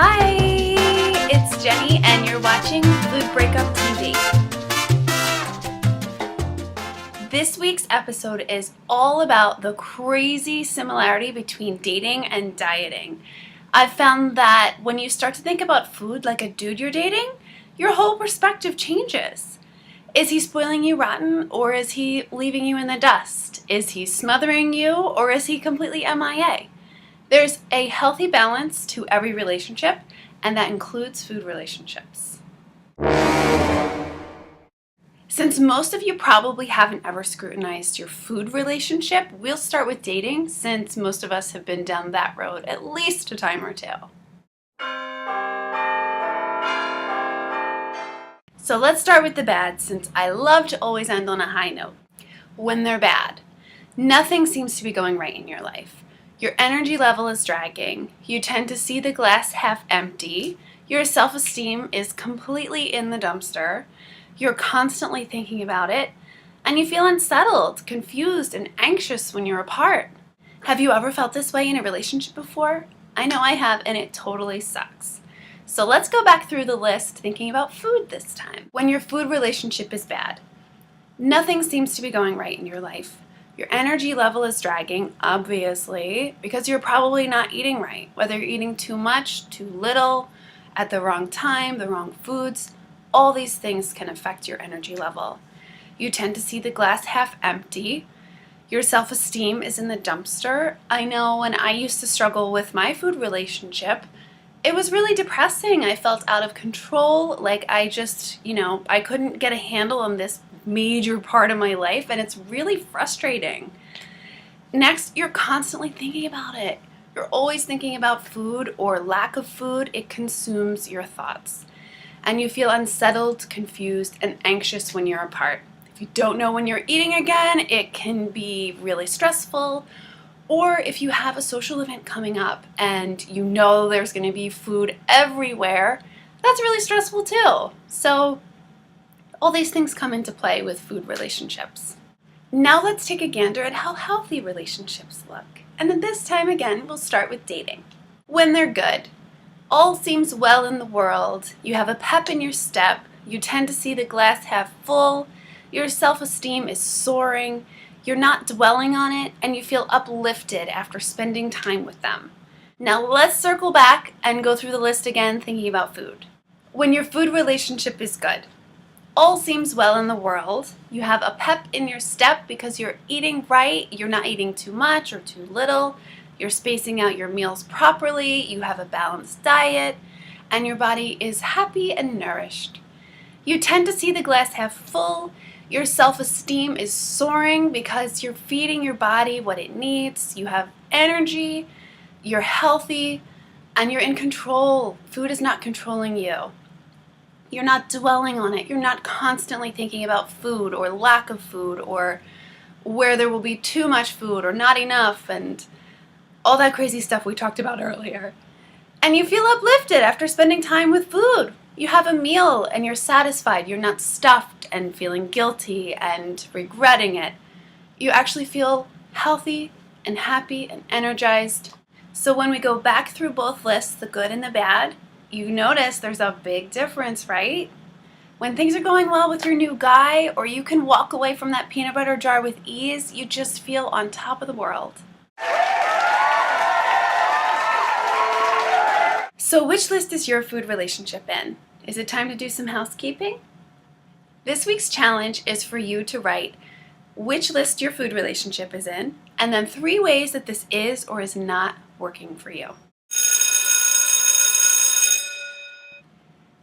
Hi, it's Jenny and you're watching Food Breakup TV. This week's episode is all about the crazy similarity between dating and dieting. I've found that when you start to think about food like a dude you're dating, your whole perspective changes. Is he spoiling you rotten, or is he leaving you in the dust? Is he smothering you, or is he completely MIA? There's a healthy balance to every relationship, and that includes food relationships. Since most of you probably haven't ever scrutinized your food relationship, we'll start with dating, since most of us have been down that road at least a time or two. So let's start with the bad, since I love to always end on a high note. When they're bad, nothing seems to be going right in your life. Your energy level is dragging. You tend to see the glass half empty. Your self-esteem is completely in the dumpster. You're constantly thinking about it. And you feel unsettled, confused, and anxious when you're apart. Have you ever felt this way in a relationship before? I know I have, and it totally sucks. So let's go back through the list thinking about food this time. When your food relationship is bad, nothing seems to be going right in your life. Your energy level is dragging, obviously, because you're probably not eating right. Whether you're eating too much, too little, at the wrong time, the wrong foods, all these things can affect your energy level. You tend to see the glass half empty. Your self-esteem is in the dumpster. I know when I used to struggle with my food relationship, it was really depressing. I felt out of control, like I just, I couldn't get a handle on this major part of my life, and it's really frustrating. Next, you're constantly thinking about it. You're always thinking about food or lack of food. It consumes your thoughts. And you feel unsettled, confused, and anxious when you're apart. If you don't know when you're eating again, it can be really stressful. Or if you have a social event coming up and you know there's going to be food everywhere, that's really stressful too. So all these things come into play with food relationships. Now let's take a gander at how healthy relationships look. And then this time again, we'll start with dating. When they're good, all seems well in the world, you have a pep in your step, you tend to see the glass half full, your self-esteem is soaring, you're not dwelling on it, and you feel uplifted after spending time with them. Now let's circle back and go through the list again thinking about food. When your food relationship is good, all seems well in the world. You have a pep in your step because you're eating right, you're not eating too much or too little, you're spacing out your meals properly, you have a balanced diet, and your body is happy and nourished. You tend to see the glass half full. Your self-esteem is soaring because you're feeding your body what it needs. You have energy, you're healthy, and you're in control. Food is not controlling you. You're not dwelling on it. You're not constantly thinking about food or lack of food or where there will be too much food or not enough and all that crazy stuff we talked about earlier. And you feel uplifted after spending time with food. You have a meal and you're satisfied. You're not stuffed and feeling guilty and regretting it. You actually feel healthy and happy and energized. So when we go back through both lists, the good and the bad, you notice there's a big difference, right? When things are going well with your new guy, or you can walk away from that peanut butter jar with ease, you just feel on top of the world. So which list is your food relationship in? Is it time to do some housekeeping? This week's challenge is for you to write which list your food relationship is in, and then 3 ways that this is or is not working for you.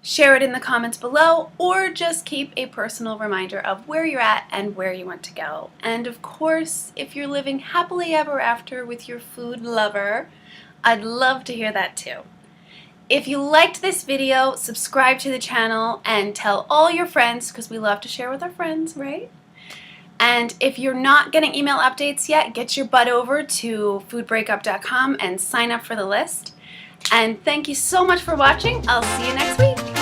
Share it in the comments below, or just keep a personal reminder of where you're at and where you want to go. And of course, if you're living happily ever after with your food lover, I'd love to hear that too. If you liked this video, subscribe to the channel and tell all your friends, because we love to share with our friends, right? And if you're not getting email updates yet, get your butt over to foodbreakup.com and sign up for the list. And thank you so much for watching. I'll see you next week.